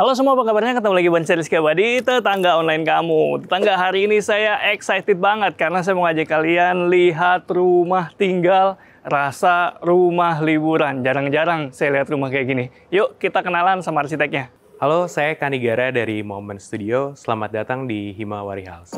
Halo semua, apa kabarnya? Ketemu lagi Ban Rizky Abadi, tetangga online kamu. Tetangga, hari ini saya excited banget karena saya mau ngajak kalian lihat rumah tinggal rasa rumah liburan. Jarang-jarang saya lihat rumah kayak gini. Yuk kita kenalan sama arsiteknya. Halo, saya Kanigara dari Moment Studio. Selamat datang di Himawari House.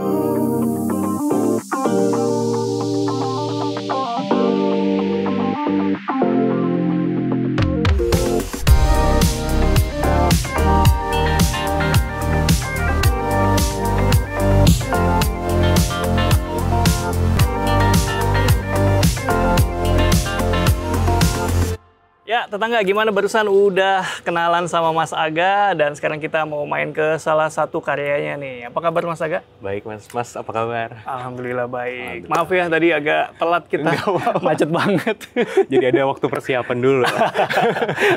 Ya, tetangga, gimana barusan udah kenalan sama Mas Aga dan sekarang kita mau main ke salah satu karyanya nih. Apa kabar Mas Aga? Baik Mas, Mas apa kabar? Alhamdulillah baik. Maaf ya tadi agak telat kita, macet banget. Jadi ada waktu persiapan dulu.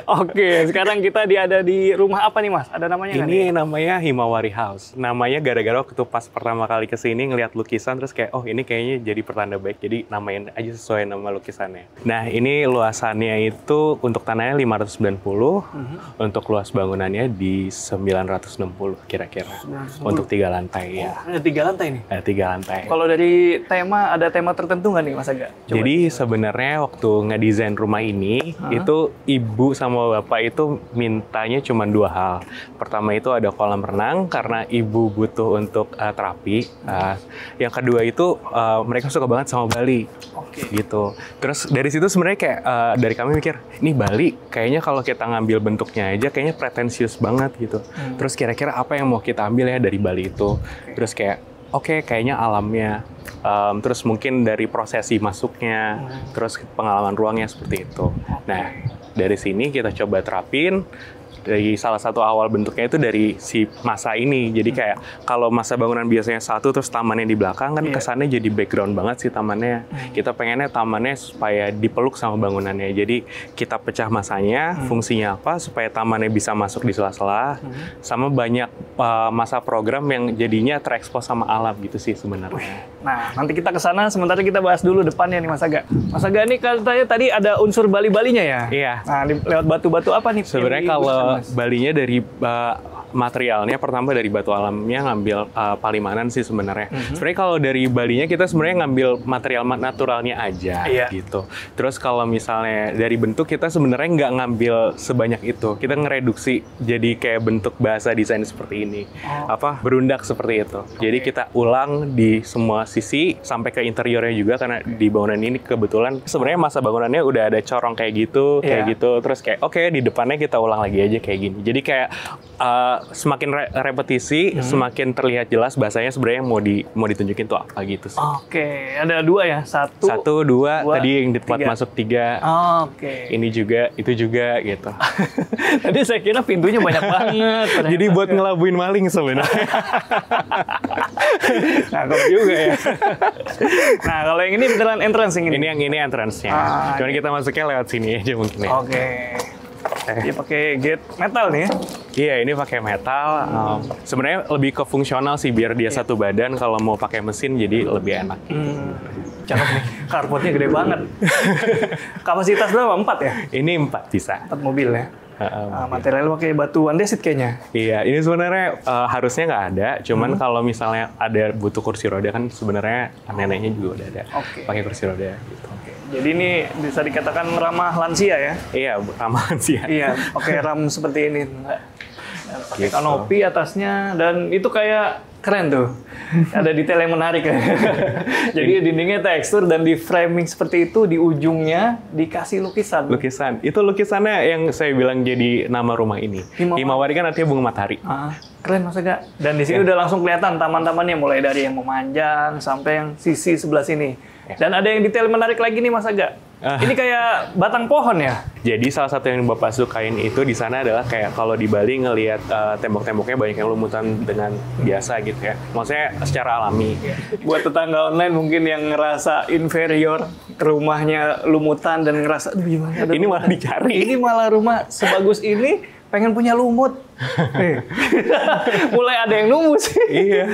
Oke, sekarang kita ada di rumah apa nih Mas? Ada namanya nggak nih? Ini namanya Himawari House. Namanya gara-gara waktu pas pertama kali kesini ngeliat lukisan terus kayak, oh ini kayaknya jadi pertanda baik. Jadi namain aja sesuai nama lukisannya. Nah ini luasannya itu untuk tanahnya 590, untuk luas bangunannya di 960 kira-kira. Untuk 3 lantai ya. Ada 3 lantai nih? Ada 3 lantai. Kalau dari tema, ada tema tertentu nggak nih Mas Aga? Jadi sebenarnya waktu ngedesain rumah ini, itu ibu sama bapak itu mintanya cuma 2 hal. Pertama itu ada kolam renang karena ibu butuh untuk terapi. Yang kedua itu mereka suka banget sama Bali. Gitu. Terus dari situ sebenarnya kayak dari kami mikir, ini Bali kayaknya kalau kita ngambil bentuknya aja kayaknya pretensius banget gitu. Terus kira-kira apa yang mau kita ambil ya dari Bali itu? Terus kayak oke, kayaknya alamnya, terus mungkin dari prosesi masuknya, terus pengalaman ruangnya seperti itu. Nah, dari sini kita coba terapin. Dari salah satu awal bentuknya itu dari si masa ini. Jadi kayak kalau masa bangunan biasanya satu terus tamannya di belakang kan kesannya jadi background banget sih tamannya. Kita pengennya tamannya supaya dipeluk sama bangunannya. Jadi kita pecah masanya, fungsinya apa supaya tamannya bisa masuk di sela-sela. Sama banyak masa program yang jadinya terekspos sama alam gitu sih sebenarnya. Nah, nanti kita ke sana, sementara kita bahas dulu depannya nih Mas Aga. Mas Aga ini katanya tadi ada unsur Bali-Balinya ya? Iya. Nah, lewat batu-batu apa nih? Sebenarnya kalau Balinya dari materialnya pertama dari batu alamnya ngambil Palimanan sih sebenarnya. Sebenarnya kalau dari Balinya kita sebenarnya ngambil material naturalnya aja gitu. Terus kalau misalnya dari bentuk kita sebenarnya nggak ngambil sebanyak itu. Kita ngereduksi jadi kayak bentuk bahasa desain seperti ini. Berundak seperti itu. Jadi kita ulang di semua sisi sampai ke interiornya juga karena di bangunan ini kebetulan sebenarnya masa bangunannya udah ada corong kayak gitu, Terus kayak oke, di depannya kita ulang lagi aja kayak gini. Jadi kayak semakin repetisi, semakin terlihat jelas bahasanya sebenarnya mau ditunjukin tuh apa gitu sih. Oke, ada 2 ya? 1, 2, tadi yang di tempat masuk 3. Ini juga, itu juga gitu. Tadi saya kira pintunya banyak banget. Jadi buat ngelabuin maling sebenarnya. Nangkep juga ya. Nah, kalau yang ini beneran entrance yang ini? Ini yang ini entrance-nya. Cuman kita masuknya lewat sini aja mungkin ya. Dia pakai gate metal nih ya? Iya, ini pakai metal. Sebenarnya lebih ke fungsional sih, biar dia satu badan. Kalau mau pakai mesin jadi lebih enak. Cakep nih, carportnya gede banget. Kapasitas berapa? 4 ya? Ini 4 bisa. 4 mobil ya? Materialnya pakai batu andesit kayaknya. Iya, ini sebenarnya harusnya nggak ada. Cuman kalau misalnya ada butuh kursi roda kan sebenarnya neneknya juga udah ada. Pakai kursi roda gitu. Jadi ini bisa dikatakan ramah lansia ya? Iya, ramah lansia. Iya, pakai ram seperti ini. Pakai kanopi atasnya, dan itu kayak keren tuh. Ada detail yang menarik ya. Jadi dindingnya tekstur dan di framing seperti itu, di ujungnya dikasih lukisan. Itu lukisannya yang saya bilang jadi nama rumah ini. Himawari kan artinya bunga matahari. Keren Mas Aga. Dan di sini udah langsung kelihatan taman-tamannya, mulai dari yang memanjang sampai yang sisi sebelah sini. Dan ada yang detail menarik lagi nih Mas Aga. Ini kayak batang pohon ya? Jadi salah satu yang Bapak sukain itu di sana adalah kayak kalau di Bali ngelihat tembok-temboknya banyak yang lumutan dengan biasa gitu ya. Maksudnya secara alami. Buat tetangga online mungkin yang ngerasa inferior, rumahnya lumutan dan ngerasa, aduh gimana? Ini malah dicari. Ini malah rumah sebagus ini pengen punya lumut. Mulai ada yang nunggu sih. Iya.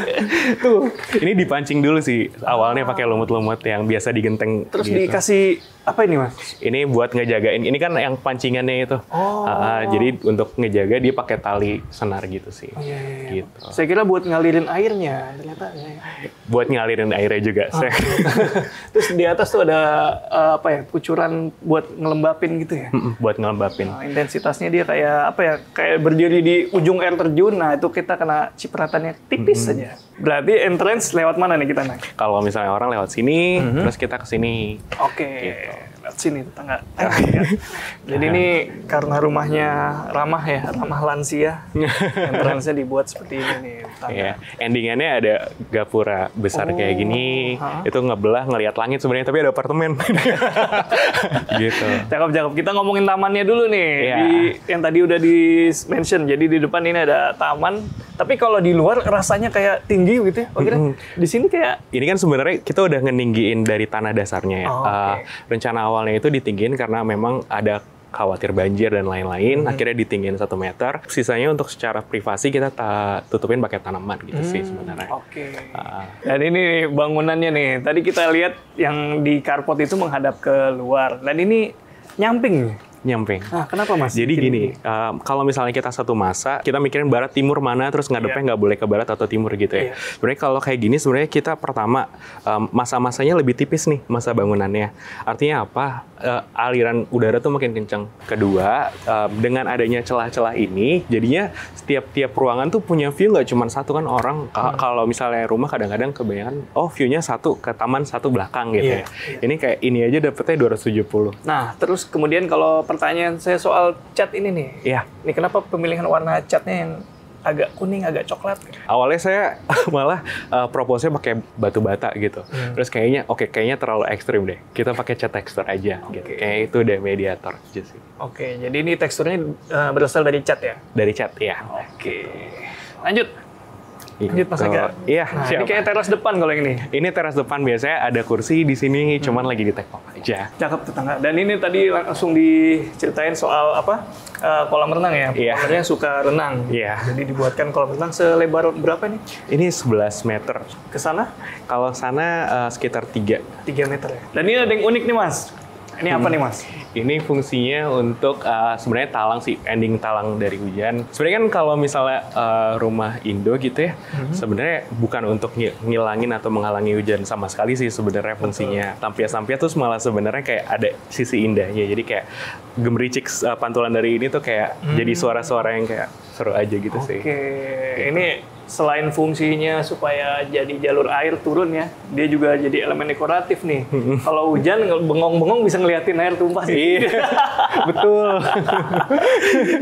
Tuh, ini dipancing dulu sih. Awalnya pakai lumut-lumut yang biasa digenteng. Terus gitu. dikasih apa ini, Mas? Ini buat ngejagain. Ini kan yang pancingannya itu. Jadi untuk ngejaga dia pakai tali senar gitu sih. Iya. Gitu. Saya kira buat ngalirin airnya, ternyata. Buat ngalirin airnya juga. Terus di atas tuh ada apa ya? Kucuran buat ngelembapin gitu ya. Buat ngelembapin. Intensitasnya dia kayak apa ya? Kayak berdiri di ujung air terjun. Nah, itu kita kena cipratannya tipis saja. Berarti entrance lewat mana nih kita naik? Kalau misalnya orang lewat sini, terus kita ke sini. Oke. Gitu. Lewat sini tetangga. Jadi ini karena rumahnya ramah ya, ramah lansia. Entrance-nya dibuat seperti ini nih. Iya. Endingannya ada gapura besar kayak gini. Itu ngebelah ngelihat langit sebenarnya, tapi ada apartemen. Gitu. Cakep. Kita ngomongin tamannya dulu nih. Iya. Yang tadi udah di-mention. Jadi di depan ini ada taman. Tapi kalau di luar rasanya kayak tinggi gitu ya. Kira di sini kayak... Ini kan sebenarnya kita udah ngeninggiin dari tanah dasarnya ya. Rencana awalnya itu ditinggiin karena memang ada khawatir banjir dan lain-lain. Akhirnya ditinggiin 1 meter. Sisanya untuk secara privasi kita tutupin pakai tanaman gitu sih sebenarnya. Dan ini bangunannya nih. Tadi kita lihat yang di carport itu menghadap ke luar. Dan ini nyamping. Nyamping. Nah, kenapa Mas? Jadi gini, kalau misalnya kita satu masa, kita mikirin barat timur mana, terus ngadepnya nggak boleh ke barat atau timur gitu ya. Sebenarnya kalau kayak gini, sebenarnya kita pertama, masa-masanya lebih tipis nih, masa bangunannya. Artinya apa? Aliran udara tuh makin kencang. Kedua, dengan adanya celah-celah ini, jadinya setiap ruangan tuh punya view nggak cuma satu kan orang. Kalau misalnya rumah kadang-kadang kebanyakan, view-nya satu ke taman, satu belakang gitu ya. Ini kayak ini aja dapetnya 270. Nah, terus kemudian kalau pertanyaan saya soal cat ini nih. Iya. Ini kenapa pemilihan warna catnya yang agak kuning, agak coklat? Awalnya saya malah propose-nya pakai batu bata gitu. Terus kayaknya terlalu ekstrim deh. Kita pakai cat tekstur aja gitu. Kayak itu udah mediator aja sih. Oke, jadi ini teksturnya berasal dari cat ya? Dari cat, ya. Oke. Lanjut Mas Ega. Iya, nah, ini kayak teras depan kalau yang ini. Ini teras depan, biasanya ada kursi di sini, cuman lagi di take off aja. Cakep tetangga. Dan ini tadi langsung diceritain soal apa? Kolam renang ya. Ownernya suka renang. Iya. Jadi dibuatkan kolam renang selebar berapa nih? Ini 11 meter. Ke sana? Kalau sana sekitar 3 meter ya. Dan ini ada yang unik nih Mas. Ini apa nih Mas? Ini fungsinya untuk sebenarnya talang sih, ending talang dari hujan. Sebenarnya kan kalau misalnya rumah Indo gitu ya, sebenarnya bukan untuk ngilangin atau menghalangi hujan sama sekali sih sebenarnya fungsinya. Tampias-tampias tuh malah sebenarnya kayak ada sisi indahnya. Jadi kayak gemericik pantulan dari ini tuh kayak jadi suara-suara yang kayak seru aja gitu sih. Oke, ini selain fungsinya supaya jadi jalur air turun ya, dia juga jadi elemen dekoratif nih. Kalau hujan bengong-bengong bisa ngeliatin air tumpah sih. Iya, betul.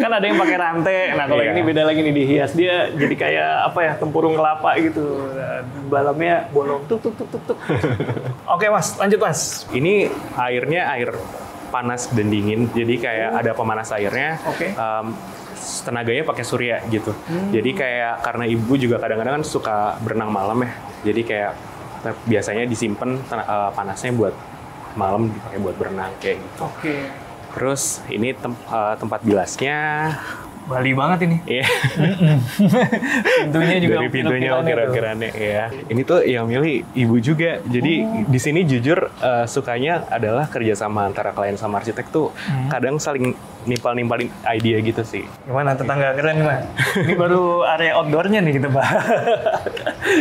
Kan ada yang pakai rantai. Nah kalau ini beda lagi nih, dihias dia jadi kayak apa ya, tempurung kelapa gitu. Dalamnya bolong tuk. Oke Mas, lanjut Mas. Ini airnya air panas dan dingin, jadi kayak ada pemanas airnya. Tenaganya pakai surya gitu. Jadi kayak karena ibu juga kadang-kadang kan suka berenang malam ya. Jadi kayak biasanya disimpan panasnya buat malam, dipakai buat berenang kayak gitu. Terus ini tempat bilasnya Bali banget ini. Iya. Pintunya juga. Dari pintunya ukiran-ukirannya ya. Ini tuh yang milih ibu juga. Jadi di sini jujur sukanya adalah kerjasama antara klien sama arsitek tuh kadang saling nimpal-nimpalin ide gitu sih. Gimana tetangga keren nih Mas? Ini baru area outdoornya nih kita bahas.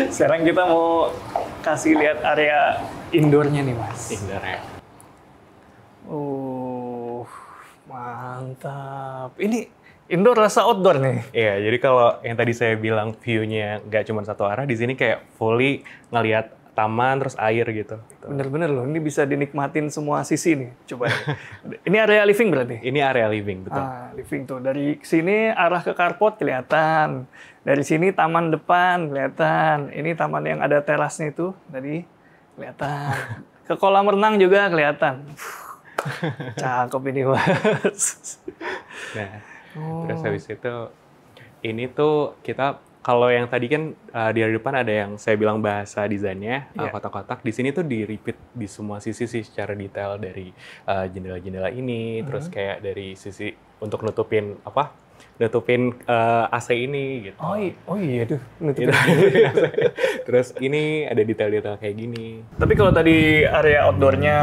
Sekarang kita mau kasih lihat area indoornya nih Mas. Indoornya. Mantap. Ini indoor rasa outdoor nih. Iya, jadi kalau yang tadi saya bilang view-nya nggak cuma satu arah, di sini kayak fully ngelihat taman terus air gitu. Bener-bener loh, ini bisa dinikmatin semua sisi nih. Coba. Ini area living berarti? Ini area living, betul. Living tuh. Dari sini arah ke carport kelihatan. Dari sini taman depan kelihatan. Ini taman yang ada terasnya itu tadi kelihatan. Ke kolam renang juga kelihatan. Cakep ini Mas. Nah, terus habis itu ini tuh kita kalau yang tadi kan di depan ada yang saya bilang bahasa desainnya kotak-kotak. Di sini tuh di repeat di semua sisi sih secara detail dari jendela-jendela ini, terus kayak dari sisi untuk nutupin nutupin AC ini gitu. Oh iya tuh. Gitu. Terus ini ada detail-detail kayak gini. Tapi kalau tadi area outdoornya,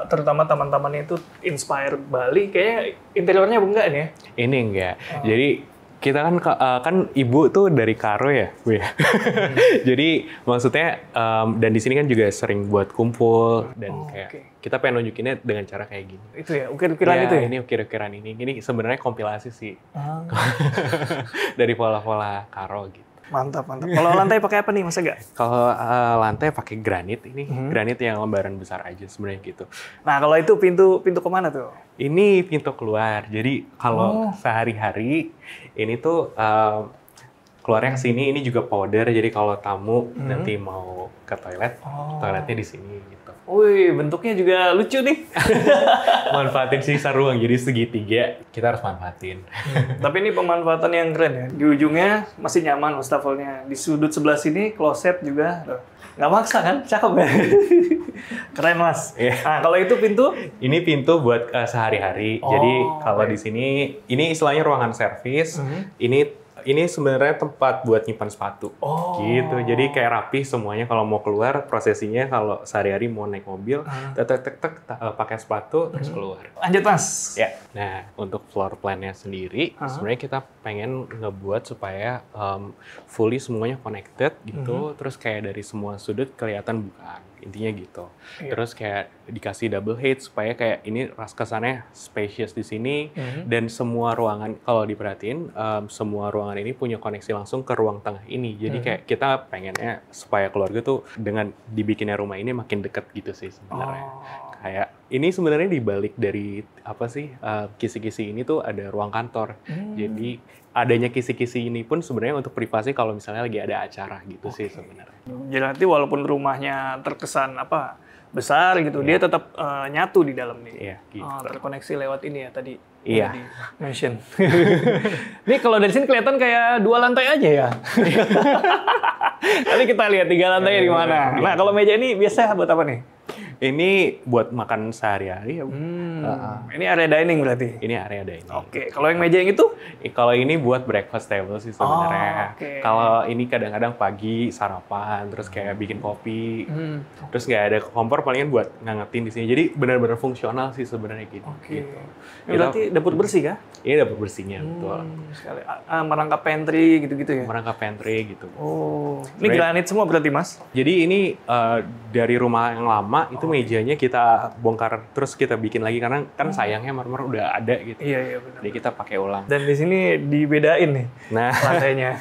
terutama taman-tamannya itu inspire Bali, kayaknya interiornya enggak nih ya? Ini enggak. Jadi kita kan ibu tuh dari Karo ya, Bu ya. Jadi maksudnya dan di sini kan juga sering buat kumpul dan kayak kita pengen nunjukinnya dengan cara kayak gini. Itu ya, ukir-ukiran ya, itu ya? Ini ukir-ukiran ini. Ini sebenarnya kompilasi sih. Dari pola-pola Karo gitu. Mantap. Kalau lantai pakai apa nih, Mas Ega? Kalau lantai pakai granit ini, granit yang lembaran besar aja sebenarnya gitu. Nah, kalau itu pintu kemana tuh? Ini pintu keluar. Jadi kalau sehari-hari ini tuh keluarnya ke sini. Ini juga powder. Jadi kalau tamu nanti mau ke toilet, toiletnya di sini gitu. Wih, bentuknya juga lucu nih. Manfaatin sisa ruang, jadi segitiga kita harus manfaatin. Tapi ini pemanfaatan yang keren ya. Di ujungnya masih nyaman wastafelnya. Di sudut sebelah sini kloset juga. Nggak maksa kan? Cakep ya? Keren, Mas. Nah, kalau itu pintu? Ini pintu buat sehari-hari. Jadi kalau di sini, ini istilahnya ruangan servis. Ini sebenarnya tempat buat nyimpan sepatu. Gitu. Jadi kayak rapi semuanya kalau mau keluar, prosesinya kalau sehari-hari mau naik mobil, tek pakai sepatu terus keluar. Lanjut, Mas. Ya. Nah, untuk floor plan-nya sendiri, sebenarnya kita pengen ngebuat supaya fully semuanya connected gitu, terus kayak dari semua sudut kelihatan bukaan. Intinya gitu. Terus kayak dikasih double height supaya kayak ini kesannya spacious di sini dan semua ruangan kalau diperhatiin semua ruangan ini punya koneksi langsung ke ruang tengah ini. Jadi kayak kita pengennya supaya keluarga tuh dengan dibikinnya rumah ini makin deket gitu sih sebenarnya. Kayak ini sebenarnya dibalik dari apa sih kisi-kisi ini tuh ada ruang kantor. Jadi adanya kisi-kisi ini pun sebenarnya untuk privasi kalau misalnya lagi ada acara gitu sih sebenarnya. Jadi nanti walaupun rumahnya terkesan besar gitu, dia tetap nyatu di dalam nih. Iya, gitu. Terkoneksi lewat ini ya tadi. Iya. Di mention. Ini kalau dari sini kelihatan kayak 2 lantai aja ya. Nanti kita lihat 3 lantai di mana. Nah, kalau meja ini biasa buat apa nih? Ini buat makan sehari-hari ya. Ini area dining berarti? Ini area dining. Oke, kalau yang meja yang itu? Kalau ini buat breakfast table sih sebenarnya. Kalau ini kadang-kadang pagi sarapan, terus kayak bikin kopi, terus nggak ada kompor palingan buat ngangetin di sini. Jadi benar-benar fungsional sih sebenarnya gitu. Gitu. Ini berarti dapur bersih kah? Ini dapur bersihnya, betul. Sekali. Merangkap pantry gitu-gitu ya? Merangkap pantry gitu. Ini granit semua berarti, Mas? Jadi ini dari rumah yang lama itu mejanya kita bongkar terus kita bikin lagi karena kan sayangnya marmer udah ada gitu. Iya benar. Jadi kita pakai ulang. Dan di sini dibedain nih lantainya.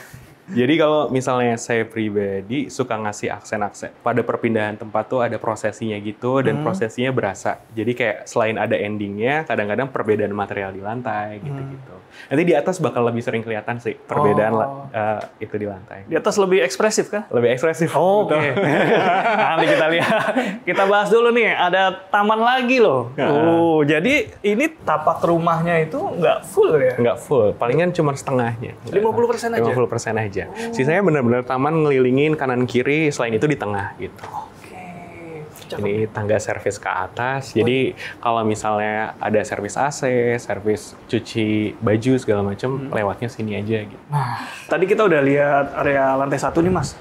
Jadi kalau misalnya saya pribadi suka ngasih aksen-aksen pada perpindahan tempat tuh ada prosesinya gitu dan prosesinya berasa. Jadi kayak selain ada endingnya, kadang-kadang perbedaan material di lantai gitu-gitu. Nanti di atas bakal lebih sering kelihatan sih perbedaan itu di lantai. Di atas lebih ekspresif kah? Lebih ekspresif. Oke. Nanti kita lihat. Kita bahas dulu nih, ada taman lagi loh. Jadi ini tapak rumahnya itu nggak full ya? Nggak full, palingan cuma setengahnya. 50% aja? 50% aja. Sisanya benar-benar taman ngelilingin kanan kiri, selain itu di tengah gitu. Ini tangga servis ke atas. Jadi kalau misalnya ada servis AC, servis cuci baju segala macam, lewatnya sini aja gitu. Nah, tadi kita udah lihat area lantai 1 nih, Mas.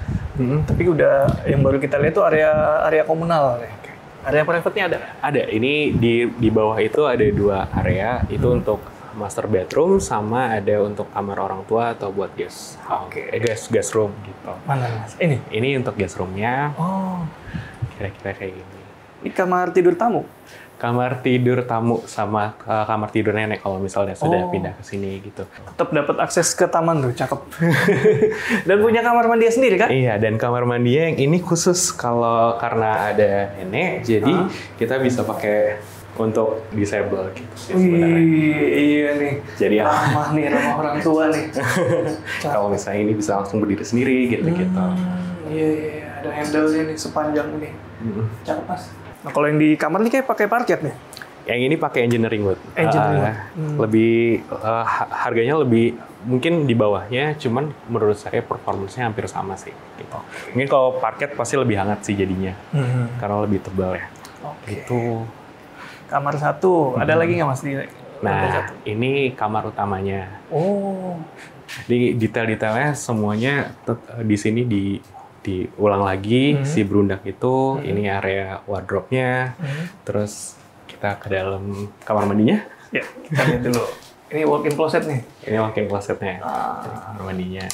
Tapi udah yang baru kita lihat tuh area komunal. Area private-nya ada? Ada. Ini di bawah itu ada 2 area. Itu untuk master bedroom sama ada untuk kamar orang tua atau buat guest guest room gitu. Mana, Mas? Ini? Ini untuk guest room-nya. Kira-kira kayak gini. Ini kamar tidur tamu? Kamar tidur tamu sama kamar tidur nenek kalau misalnya sudah pindah ke sini gitu. Tetap dapat akses ke taman tuh, cakep. Dan punya kamar mandi sendiri kan? Iya, dan kamar mandinya yang ini khusus karena ada nenek, jadi kita bisa pakai untuk disable gitu sih sebenarnya. Iya nih. Jadi ramah orang tua nih. Kalau misalnya ini bisa langsung berdiri sendiri gitu-gitu. Iya, ada handle-nya nih sepanjang ini. Cakep, Mas. Nah, kalau yang di kamar nih kayak pakai parket nih. Yang ini pakai engineering wood. Lebih harganya lebih mungkin di bawahnya, cuman menurut saya performance-nya hampir sama sih. Gitu. Mungkin kalau parket pasti lebih hangat sih jadinya, karena lebih tebal ya. Itu kamar 1. Ada lagi nggak, Mas, di Nah, ini kamar utamanya. Oh. Di detail-detailnya semuanya di sini diulang lagi. Si berundak itu, ini area wardrobe-nya. Terus kita ke dalam kamar mandinya. Ya, kita lihat dulu. Ini walk-in closet nih. Ini walk-in closet-nya. Kamar mandinya.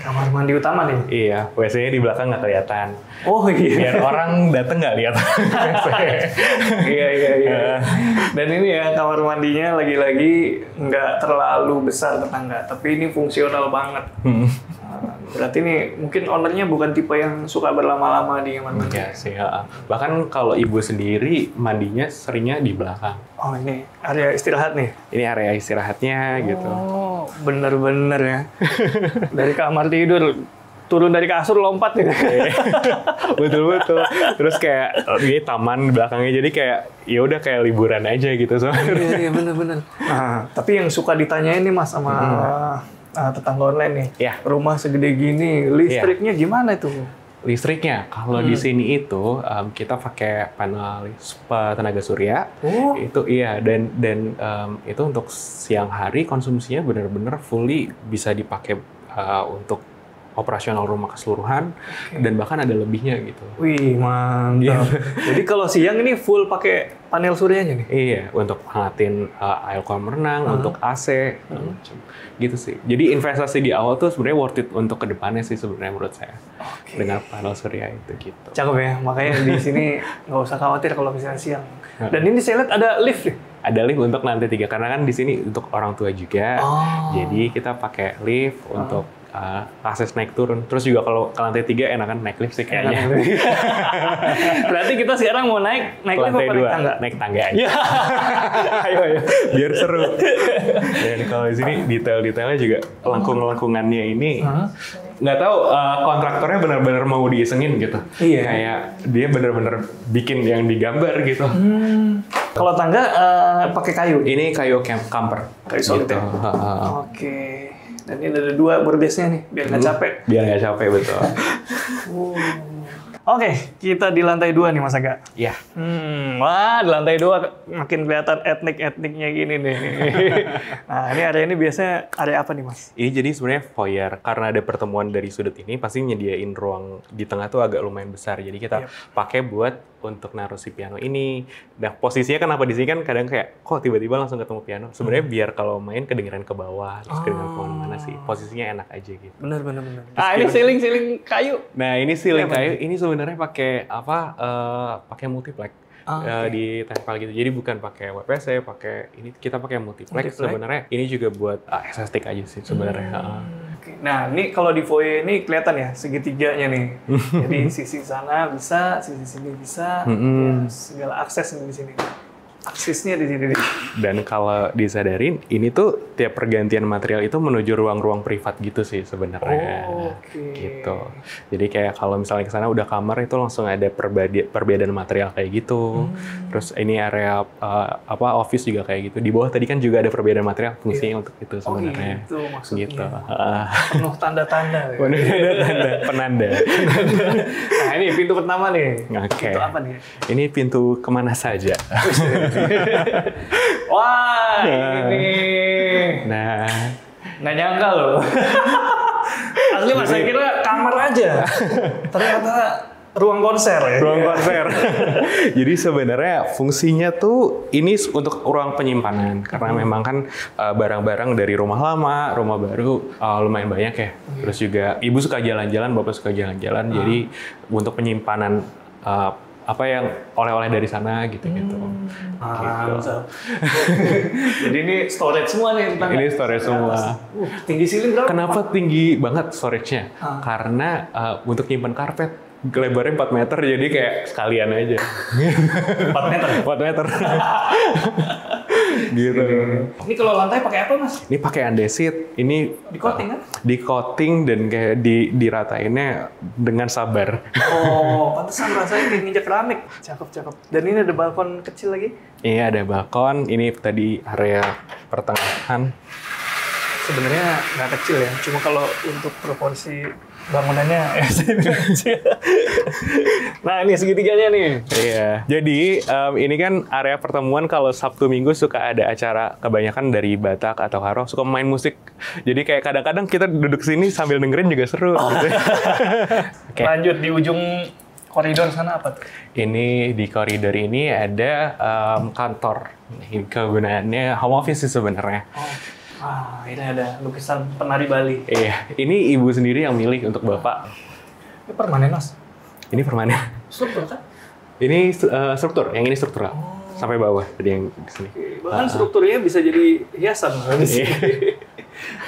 Kamar mandi utama nih. Iya, WC-nya di belakang nggak kelihatan. Oh iya. Biar orang dateng nggak lihat. Iya. Dan ini ya kamar mandinya lagi-lagi nggak terlalu besar tetangga, tapi ini fungsional banget. Berarti nih mungkin ownernya bukan tipe yang suka berlama-lama di kamar mandi. Iya sih. Bahkan kalau ibu sendiri mandinya seringnya di belakang. Oh ini area istirahat nih. Ini area istirahatnya gitu. Oh bener-bener ya. Dari kamar tidur turun dari kasur lompat ya. Betul. Terus kayak ini taman belakangnya, jadi kayak ya udah kayak liburan aja gitu soalnya. Iya bener-bener. Nah tapi yang suka ditanyain nih Mas sama tetangga online nih. Ya. Rumah segede gini, listriknya gimana itu? Listriknya, kalau di sini itu kita pakai panel tenaga surya. Oh. Itu iya, dan itu untuk siang hari konsumsinya benar-benar fully bisa dipakai untuk operasional rumah keseluruhan, dan bahkan ada lebihnya gitu. Wih, mantap. Jadi kalau siang ini full pakai panel suryanya nih? Iya, untuk hangatin air kolam renang, untuk AC, gitu sih. Jadi investasi di awal tuh sebenarnya worth it untuk kedepannya sih sebenarnya menurut saya. Dengan panel surya itu gitu. Cakep ya, makanya di sini nggak usah khawatir kalau misalnya siang. Dan ini saya lihat ada lift nih. Ada lift untuk lantai 3, karena kan di sini untuk orang tua juga. Jadi kita pakai lift untuk akses naik turun. Terus juga kalau ke lantai 3 enakan naik lift sih kayaknya. Berarti kita sekarang mau naik lift lantai apa 2, naik tangga? naik tangga aja. Ya. Ayo. Biar seru. Dan kalau di sini detail-detailnya juga lengkung-lengkungannya ini nggak tahu kontraktornya benar-benar mau diisengin gitu. Iya. Kayak dia benar-benar bikin yang digambar gitu. Kalau tangga pakai kayu. Ini kayu camper. Kayu solid gitu. Ya? Oke. Dan ini ada 2 bordesnya nih, biar nggak capek. Biar nggak capek, betul. Oke, kita di lantai 2 nih Mas Aga. Iya. Wah, di lantai 2 makin kelihatan etnik-etniknya gini nih. Nah, ini area ini biasanya area apa nih Mas? Ini jadi sebenarnya foyer. Karena ada pertemuan dari sudut ini, pasti nyediain ruang di tengah tuh agak lumayan besar. Jadi kita pakai buat untuk naruh si piano ini. Nah, posisinya kenapa di sini kan kadang kayak, kok tiba-tiba langsung ketemu piano. Sebenarnya biar kalau main kedengeran ke bawah, terus kedengeran kemana-mana sih. Posisinya enak aja gitu. Bener. Ini ceiling kayu. Nah, ini ceiling kayu. Ini sebenarnya pakai apa? Pakai multiplex. Ditempel gitu. Jadi bukan pakai WPC, pakai ini kita pakai multiplex. Sebenarnya ini juga buat estetik aja sih sebenarnya. Nah, ini kalau di foyer ini kelihatan ya segitiganya nih. Jadi sisi sana bisa, sisi sini bisa. Ya, segala akses di sini. Aksesnya di sini. Dan kalau disadarin, ini tuh tiap pergantian material itu menuju ruang-ruang privat gitu sih sebenarnya. Gitu. Jadi kayak kalau misalnya ke sana udah kamar itu langsung ada perbedaan material kayak gitu. Terus ini area office juga kayak gitu. Di bawah tadi kan juga ada perbedaan material, fungsinya untuk itu sebenarnya. Gitu maksudnya. Gitu. Penuh tanda-tanda. Penuh tanda-tanda, penanda. Nah, ini pintu pertama nih. Oke. Pintu apa nih? Ini pintu kemana saja. Wah, ini. Nah, nggak nyangka loh. Asli Mas, saya kira kamar aja. Ternyata ruang konser ya. Ruang konser. Jadi sebenarnya fungsinya tuh ini untuk ruang penyimpanan, karena memang kan barang-barang dari rumah lama, rumah baru lumayan banyak ya. Terus juga ibu suka jalan-jalan, bapak suka jalan-jalan. Jadi untuk penyimpanan apa yang oleh-oleh dari sana gitu-gitu. Jadi ini storage semua nih tentang. Ini storage semua. Tinggi ceiling berapa? Kenapa tinggi banget storage-nya? Karena untuk nyimpan karpet lebarnya 4 meter, jadi kayak sekalian aja. 4 meter? 4 meter. Gitu. Ini kalau lantai pakai apa Mas? Ini pakai andesit. Ini di coating kan? Di coating dan kayak diratainnya dengan sabar. Oh, pantesan rasanya kayak nginjek keramik. Cakep. Dan ini ada balkon kecil lagi? Iya, ada balkon. Ini tadi area pertengahan. sebenarnya nggak kecil ya. Cuma kalau untuk proporsi bangunannya ya kecil. Nah ini segitiganya nih. Iya. Jadi ini kan area pertemuan kalau Sabtu Minggu suka ada acara kebanyakan dari Batak atau Karo suka main musik. Jadi kayak kadang-kadang kita duduk sini sambil dengerin juga seru. Gitu. Okay. Lanjut di ujung koridor sana apa tuh? Ini di koridor ini ada kantor. Ini kegunaannya home office sih sebenarnya. Ini ada lukisan penari Bali. Iya, ini ibu sendiri yang milih untuk bapak. Ini permanen, Mas? Ini permanen. Struktur kan? Ini struktur, yang ini struktural. Sampai bawah, tadi yang di sini. Bahkan strukturnya bisa jadi hiasan.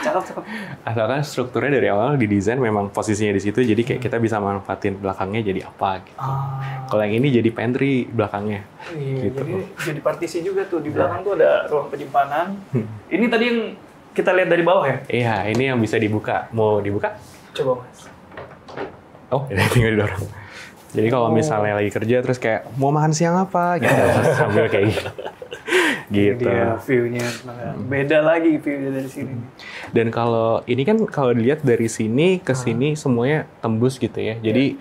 Cakep. Asalkan strukturnya dari awal didesain memang posisinya di situ, jadi kayak kita bisa manfaatin belakangnya jadi apa gitu. Kalau yang ini jadi pantry belakangnya. Iya, gitu. Jadi partisi juga tuh di belakang tuh ada ruang penyimpanan. Ini tadi yang kita lihat dari bawah ya? Iya, ini yang bisa dibuka. Mau dibuka? Coba Mas. Oh, tinggal didorong. Jadi kalau misalnya lagi kerja terus kayak mau makan siang apa gitu sambil kayak gitu. Gitu. Dia view-nya beda lagi view-nya dari sini. Dan kalau ini kan kalau dilihat dari sini ke sini semuanya tembus gitu ya. Jadi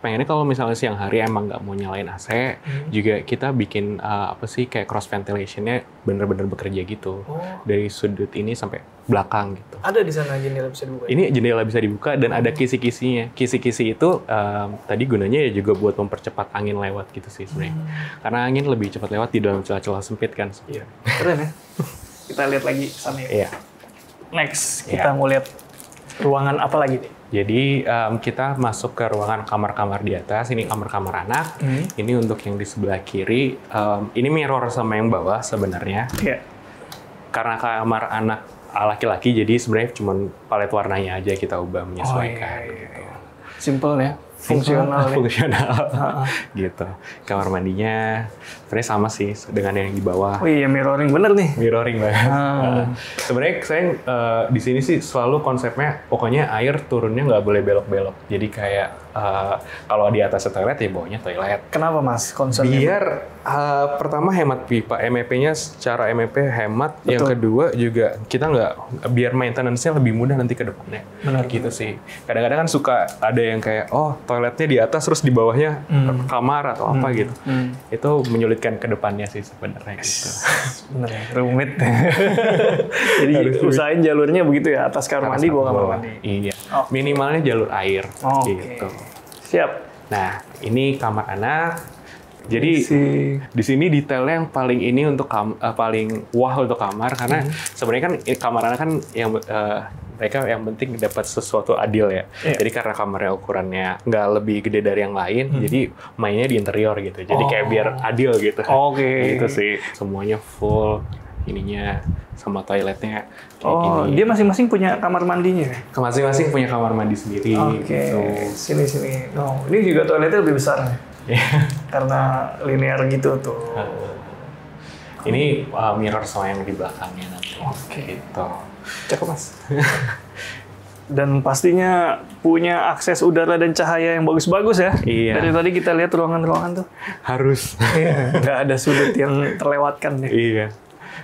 pengennya kalau misalnya siang hari emang nggak mau nyalain AC, juga kita bikin apa sih kayak cross ventilation-nya bener-bener bekerja gitu. Dari sudut ini sampai belakang gitu. Ada di sana jendela bisa dibuka? Ini jendela bisa dibuka dan ada kisi-kisinya. Kisi-kisi itu tadi gunanya ya juga buat mempercepat angin lewat gitu sih sebenarnya. Karena angin lebih cepat lewat di dalam celah-celah sempit kan. Iya. Keren ya. Kita lihat lagi sana ya. Iya. Next, kita mau lihat ruangan apa lagi nih? Jadi kita masuk ke ruangan kamar-kamar di atas. Ini kamar-kamar anak. Ini untuk yang di sebelah kiri. Ini mirror sama yang bawah sebenarnya. Iya. Karena kamar anak laki-laki, jadi sebenarnya cuma palet warnanya aja kita ubah menyesuaikan. Gitu. Simple ya. Fungsional. Gitu. Kamar mandinya sebenarnya sama sih dengan yang di bawah. Oh iya, mirroring bener nih. Mirroring banget. Sebenarnya saya di sini sih selalu konsepnya pokoknya air turunnya nggak boleh belok-belok. Jadi kayak kalau di atas toilet ya bawahnya toilet. Kenapa Mas konsepnya? Biar pertama hemat pipa, MEP-nya secara MEP hemat. Betul. Yang kedua juga kita nggak, biar maintenance-nya lebih mudah nanti ke depannya. Benar. Gitu sih. Kadang-kadang kan suka ada yang kayak toiletnya di atas terus di bawahnya kamar atau apa gitu. Itu menyulitkan ke depannya sih sebenarnya gitu. Bener ya, rumit. Jadi usahain jalurnya begitu ya, atas kamar mandi, bawah kamar mandi. Iya. Minimalnya jalur air gitu. Siap. Nah, ini kamar anak. Jadi di sini detailnya yang paling ini untuk paling wah untuk kamar karena sebenarnya kan kamar anak kan yang mereka yang penting dapat sesuatu adil ya. Jadi karena kamarnya ukurannya nggak lebih gede dari yang lain, jadi mainnya di interior gitu. Jadi kayak biar adil gitu. Gitu sih. Semuanya full ininya sama toiletnya kayak gini. Dia masing-masing punya kamar mandinya? Masing-masing punya kamar mandi sendiri. Gitu. Sini. Ini juga toiletnya lebih besar nih. Karena linear gitu tuh. Ini mirror sama yang di belakangnya nanti. Gitu. Cakep Mas. Dan pastinya punya akses udara dan cahaya yang bagus-bagus ya. Iya. Dari tadi kita lihat ruangan-ruangan tuh. Harus. Nggak ada sudut yang terlewatkan deh. Iya.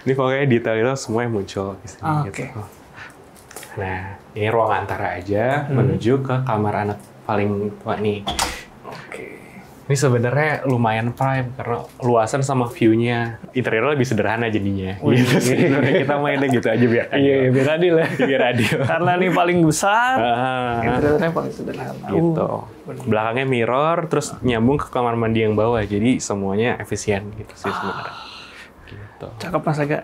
Ini pokoknya detail itu semua yang muncul di sini. Gitu. Nah, ini ruang antara aja menuju ke kamar anak paling tua nih. Ini sebenarnya lumayan prime karena luasan sama view-nya interiornya lebih sederhana jadinya. Gitu sih. Kita mainnya gitu aja biar adil. Iya, biar adil ya. Biar adil. Karena ini paling besar, interiornya paling sederhana. Gitu. Belakangnya mirror, terus nyambung ke kamar mandi yang bawah. Jadi semuanya efisien gitu sih sebenarnya. Gitu. Cakep Mas Aga.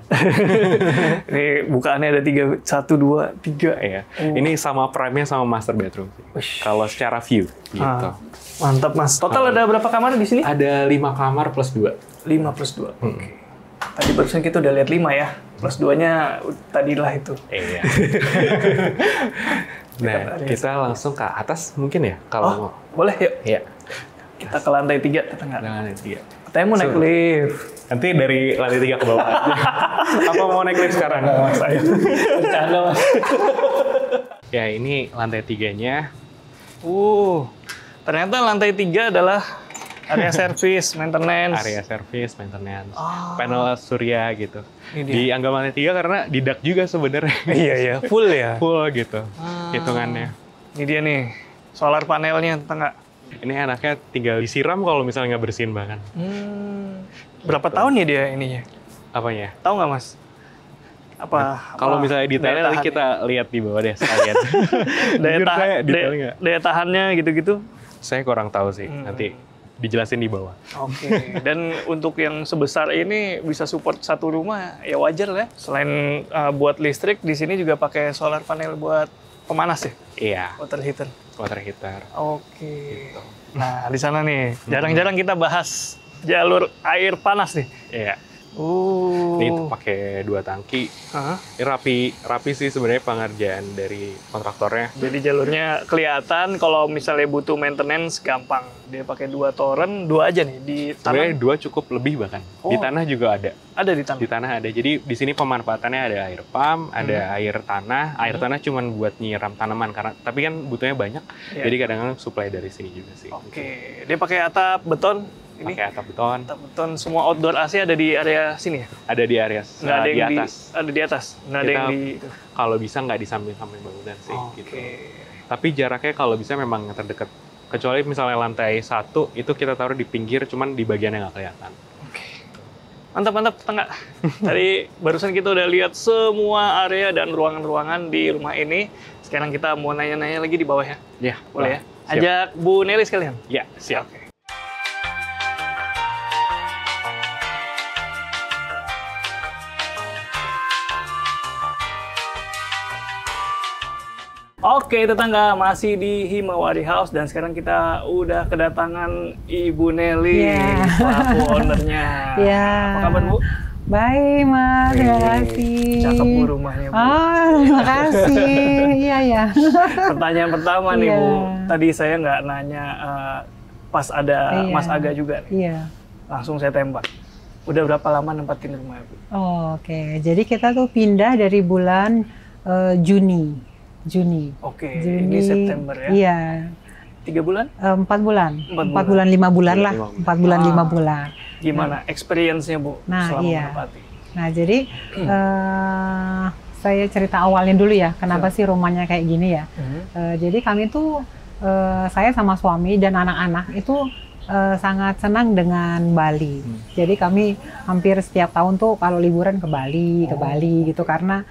Ini bukaannya ada 3, 1, 2, 3 ya. Ini sama prime-nya sama master bedroom. Kalau secara view gitu. Mantap Mas. Total ada berapa kamar di sini? Ada 5 kamar plus 2. 5 plus 2. Oke. Tadi barusan kita udah lihat 5 ya. Plus 2-nya tadilah itu. Iya. Nah, kita langsung ke atas mungkin ya kalau mau. Boleh yuk. Iya. Kita ke lantai 3 tetangga. Lantai 3. Katanya mau naik lift. Nanti dari lantai 3 ke bawah aja. Apa mau naik lift sekarang? Mas, ayo. Bercanda Mas. Ya, ini lantai 3-nya. Ternyata lantai 3 adalah Area service, maintenance. Area service, maintenance, Oh. panel surya gitu. Ini dia. Di Angga Lantai 3 karena didak juga sebenarnya. Iya, full ya. Full gitu hitungannya. Ini dia nih, solar panelnya tetangga. Ini anaknya tinggal disiram kalau misalnya nggak bersihin bahkan. Berapa tahun ya dia ininya? Apanya? Tahu nggak Mas? Kalau misalnya detail daya nanti tahannya? kita lihat di bawah deh sekalian. daya, Jujur tahan, saya detail nggak? daya tahannya gitu-gitu. Saya kurang tahu sih. Nanti dijelasin di bawah. Oke. Dan untuk yang sebesar ini bisa support satu rumah ya wajar lah. Selain buat listrik, di sini juga pakai solar panel buat pemanas ya, Iya, water heater. water heater. Oke. Nah di sana nih jarang-jarang kita bahas jalur air panas nih. Iya. Ini Ini tuh pakai 2 tangki. Hah? Ini rapi sih sebenarnya pengerjaan dari kontraktornya. Jadi jalurnya kelihatan, kalau misalnya butuh maintenance gampang. Dia pakai 2 toren, 2 aja nih di Sebenarnya tanah. 2 cukup lebih bahkan. Oh. Di tanah juga ada. Ada di tanah. Di tanah ada. Jadi di sini pemanfaatannya ada air pump, ada air tanah. Air tanah cuma buat nyiram tanaman karena tapi kan butuhnya banyak. Iya. Jadi kadang-kadang supply dari sini juga sih. Oke. Dia pakai atap beton. Ini Pakai atap beton. atap beton, semua outdoor AC ada di area sini ya? Ada di area Nggak ada di yang atas. ada di atas. Nggak ada Kita yang di. Kalau bisa nggak di samping-samping bangunan sih. Oke. Gitu. Tapi jaraknya kalau bisa memang terdekat. Kecuali misalnya lantai 1 itu kita taruh di pinggir, cuman di bagiannya nggak kelihatan. Mantap, tetangga. Tadi barusan kita udah lihat semua area dan ruangan-ruangan di rumah ini. Sekarang kita mau nanya-nanya lagi di bawah ya. Ya, Boleh ya? siap. Ajak Bu Nelly sekalian. Ya, siap. Oke. Oke tetangga, masih di Himawari House dan sekarang kita udah kedatangan Ibu Nelly, Iya. selaku ownernya. Iya. Apa kabar Bu? Baik, Mas. Terima Wih, kasih. Cakep Bu rumahnya Bu. Terima kasih. Iya, ya. Pertanyaan pertama nih Iya. Bu, tadi saya nggak nanya pas ada Iya. Mas Aga juga nih. Iya. Langsung saya tembak. Udah berapa lama nempatin rumah Bu? Oke, jadi kita tuh pindah dari bulan Juni. Oke, ini September ya? Iya. 3 bulan? 4 bulan. Empat 4 bulan, 5 bulan lah. 5 bulan. 4 bulan, Ah. 5 bulan. Gimana experience-nya Bu Nah, selama iya. menempati? Nah, jadi saya cerita awalnya dulu ya, kenapa sih rumahnya kayak gini ya. Jadi kami tuh, saya sama suami dan anak-anak itu sangat senang dengan Bali. Jadi kami hampir setiap tahun tuh kalau liburan ke Bali gitu karena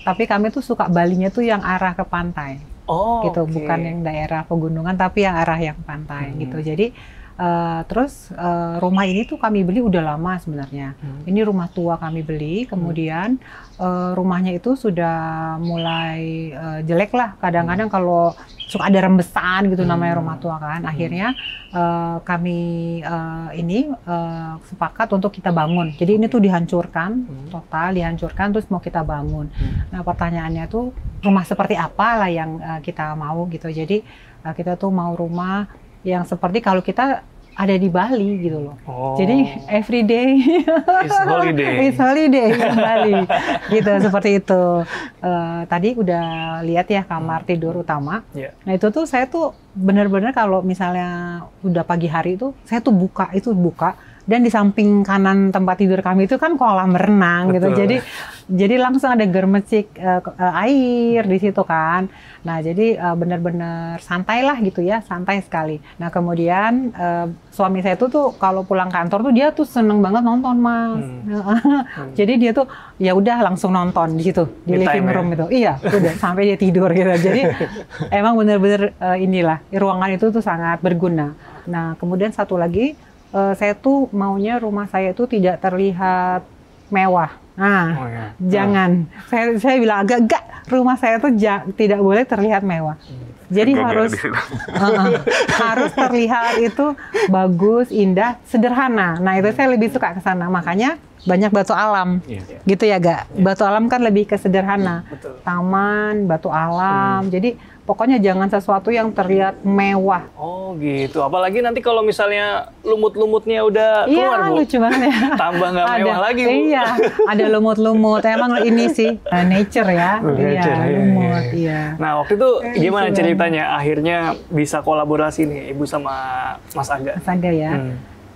tapi kami tuh suka Balinya tuh yang arah ke pantai. Oh, Gitu, oke. bukan yang daerah pegunungan tapi yang arah yang pantai gitu. Jadi terus rumah ini tuh kami beli udah lama sebenarnya. Ini rumah tua kami beli, kemudian rumahnya itu sudah mulai jelek lah. Kadang-kadang kalau suka ada rembesan gitu namanya rumah tua kan. Akhirnya kami ini sepakat untuk kita bangun. Jadi ini tuh dihancurkan, total dihancurkan terus mau kita bangun. Nah pertanyaannya tuh rumah seperti apa lah yang kita mau gitu. Jadi kita tuh mau rumah yang seperti kalau kita ada di Bali gitu loh. Oh. Jadi every day It's holiday. it's holiday di Bali gitu seperti itu. Tadi udah lihat ya kamar tidur utama. Iya. Nah itu tuh saya tuh benar-benar kalau misalnya udah pagi hari itu saya tuh buka dan di samping kanan tempat tidur kami itu kan kolam renang gitu. Betul. Jadi langsung ada germecik air di situ kan. Nah, jadi benar-benar santai lah gitu ya, santai sekali. Nah, kemudian suami saya tuh kalau pulang kantor tuh dia tuh seneng banget nonton, Mas. Jadi dia tuh ya udah langsung nonton di situ di Me living time, room itu. Iya, udah sampai dia tidur gitu. Jadi emang benar-benar inilah ruangan itu tuh sangat berguna. Nah, kemudian satu lagi saya tuh maunya rumah saya itu tidak terlihat mewah. Nah, Oh, ya. jangan. Saya bilang enggak, rumah saya tuh tidak boleh terlihat mewah. Jadi harus harus terlihat itu bagus, indah, sederhana. Nah, itu saya lebih suka ke sana. Makanya banyak batu alam, gitu ya Gak? Batu alam kan lebih ke sederhana, taman, batu alam, jadi pokoknya jangan sesuatu yang terlihat mewah. Oh gitu, apalagi nanti kalau misalnya lumut-lumutnya udah keluar, Bu. Lucu banget ya. Tambah nggak mewah lagi, Bu. Iya, ada lumut-lumut, emang ini sih nature ya, lumut, iya. Nah waktu itu gimana ceritanya akhirnya bisa kolaborasi nih Ibu sama Mas Aga? Mas Aga ya.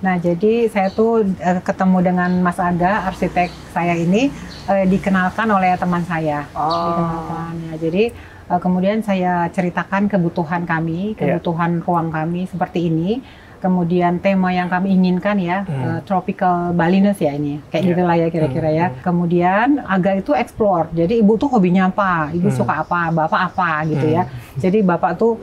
Nah, jadi saya tuh ketemu dengan Mas Aga, arsitek saya ini dikenalkan oleh teman saya. Dikenalkan ya. Jadi kemudian saya ceritakan kebutuhan kami, kebutuhan ruang kami seperti ini. Kemudian tema yang kami inginkan ya, tropical Balinese ya ini, kayak gitulah ya kira-kira ya. Kemudian Aga itu explore. Jadi ibu tuh hobinya apa, ibu suka apa, bapak apa gitu ya. Jadi bapak tuh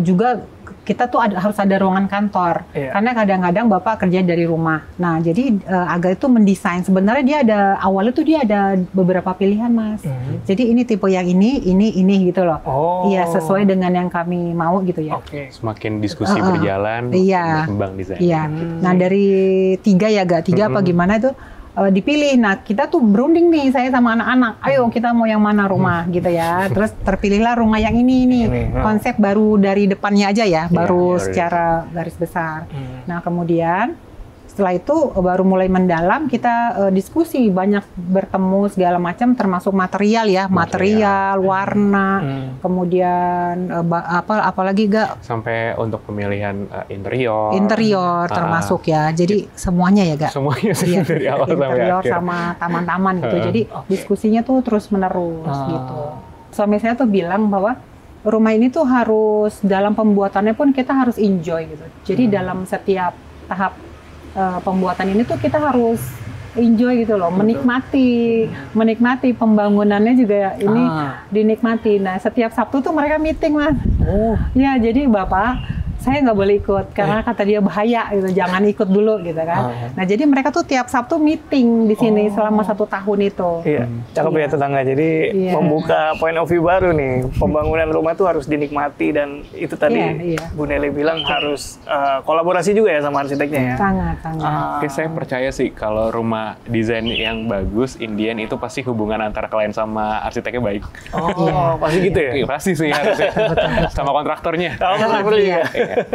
juga kita tuh harus ada ruangan kantor, karena kadang-kadang bapak kerja dari rumah. Nah, jadi Aga itu mendesain. Sebenarnya dia awalnya tuh dia ada beberapa pilihan, Mas. Jadi ini tipe yang ini gitu loh. Iya, sesuai dengan yang kami mau gitu ya. Semakin diskusi berjalan, berkembang desain. Iya. Nah, dari 3 ya, Ga? 3 apa gimana itu? Dipilih. Nah, kita tuh berunding nih, saya sama anak-anak. Ayo kita mau yang mana rumah gitu ya. Terus terpilihlah rumah yang ini. Konsep baru dari depannya aja ya, baru secara garis besar. Nah, kemudian setelah itu baru mulai mendalam, kita diskusi, banyak bertemu segala macam, termasuk material ya, material, warna, kemudian apalagi Ga? Sampai untuk pemilihan interior termasuk ya, jadi semuanya ya Ga? Semuanya sih, dari awal sampai interior akhir. sama taman-taman gitu, jadi diskusinya tuh terus menerus gitu. Suami saya tuh bilang bahwa rumah ini tuh harus, dalam pembuatannya pun kita harus enjoy gitu, jadi dalam setiap tahap pembuatan ini tuh kita harus enjoy gitu loh, menikmati pembangunannya juga ini dinikmati. Nah, setiap Sabtu tuh mereka meeting, Mas. Ya, jadi Bapak saya nggak boleh ikut karena kata dia bahaya gitu, jangan ikut dulu gitu kan. Nah, jadi mereka tuh tiap Sabtu meeting di sini selama 1 tahun itu. Iya, cakep ya tetangga. Jadi membuka point of view baru nih. Pembangunan rumah tuh harus dinikmati, dan itu tadi Bu Nelly bilang harus kolaborasi juga ya sama arsiteknya ya. Sangat. Oke, saya percaya sih kalau rumah desain yang bagus, Indian, itu pasti hubungan antara klien sama arsiteknya baik. Pasti gitu ya? Iya, pasti sih harusnya. Sama kontraktornya.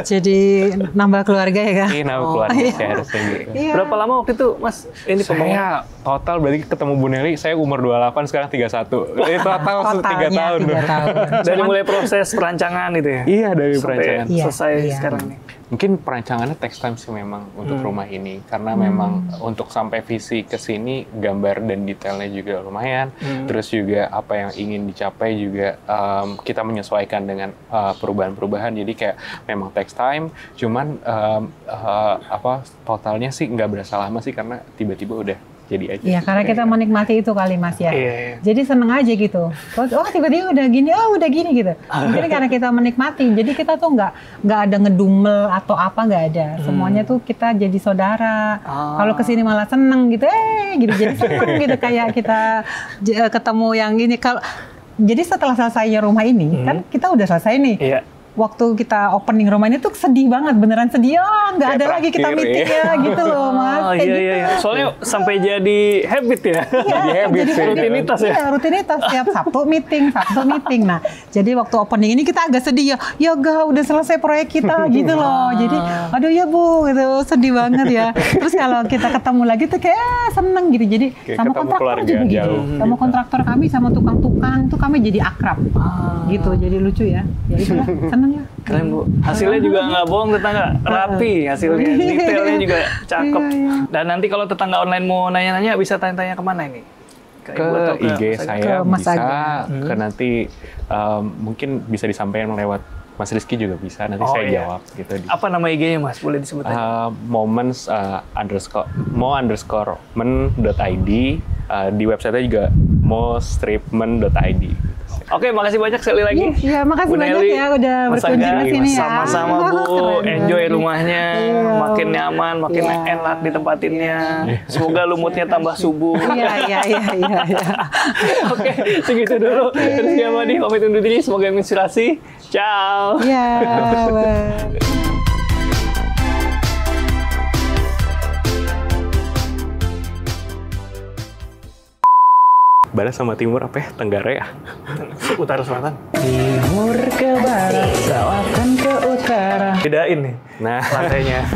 Jadi nambah keluarga ya Kak? Iya, nambah keluarga sih harusnya gitu. Berapa lama waktu itu Mas ini pembangunan? Saya total berarti ketemu Bu Nelly, saya umur 28, sekarang 31. Total 3 tahun. 3 tahun. Dari mulai proses perancangan itu ya? Iya, dari perancangan. Selesai sekarang nih. Mungkin perancangannya takes time sih memang untuk rumah ini, karena memang untuk sampai visi ke sini, gambar dan detailnya juga lumayan. Terus juga apa yang ingin dicapai juga kita menyesuaikan dengan perubahan-perubahan. Jadi kayak memang takes time. Cuman totalnya sih nggak berasa lama sih, karena tiba-tiba udah jadi aja. Iya, karena kita menikmati itu kali Mas ya. Jadi seneng aja gitu. Oh, tiba-tiba udah gini gitu. Mungkin karena kita menikmati. Jadi kita tuh nggak ada ngedumel atau apa, nggak ada. Semuanya tuh kita jadi saudara. Kalau kesini malah seneng gitu, gitu. Jadi seneng gitu, kayak kita ketemu yang ini. Jadi setelah selesainya rumah ini, kan kita udah selesai nih. Iya. Waktu kita opening rumah ini tuh sedih banget, beneran sedih. Nggak ada lagi kita meeting ya, gitu loh Mas. Iya. Soalnya sampai jadi habit ya. Jadi rutinitas ya. Iya, rutinitas. Tiap Sabtu meeting. Nah, jadi waktu opening ini kita agak sedih ya. Ya udah selesai proyek kita gitu loh. Jadi, aduh ya Bu, gitu, sedih banget ya. Terus kalau kita ketemu lagi tuh kayak seneng gitu. Jadi sama kontraktor juga gitu. Sama kontraktor kami, sama tukang-tukang tuh kami jadi akrab. Gitu, jadi lucu ya. Ya itulah, seneng ya. Keren Bu. Hasilnya juga nggak bohong tetangga, rapi hasilnya, detailnya juga cakep. Dan nanti kalau tetangga online mau nanya-nanya bisa tanya-tanya kemana ini? Ke IG saya bisa, ke nanti mungkin bisa disampaikan lewat Mas Rizky juga bisa, nanti saya jawab gitu. Apa nama IG-nya Mas? Boleh disebut aja? moments_men.id, di website-nya juga mo-men.id. Oke, makasih banyak sekali lagi. Iya, makasih banyak ya udah berkunjung ke sini ya. Sama-sama Bu, enjoy rumahnya, makin nyaman, makin enak ditempatinnya. Semoga lumutnya tambah subur. Iya. Oke, segitu dulu. Terus Madi pamit undur diri, semoga menginspirasi. Ciao. Iya. barat sama timur apa ya? Tenggara ya? Utara selatan. Timur ke barat, selatan ke utara. Bedain nih Nah, lantainya.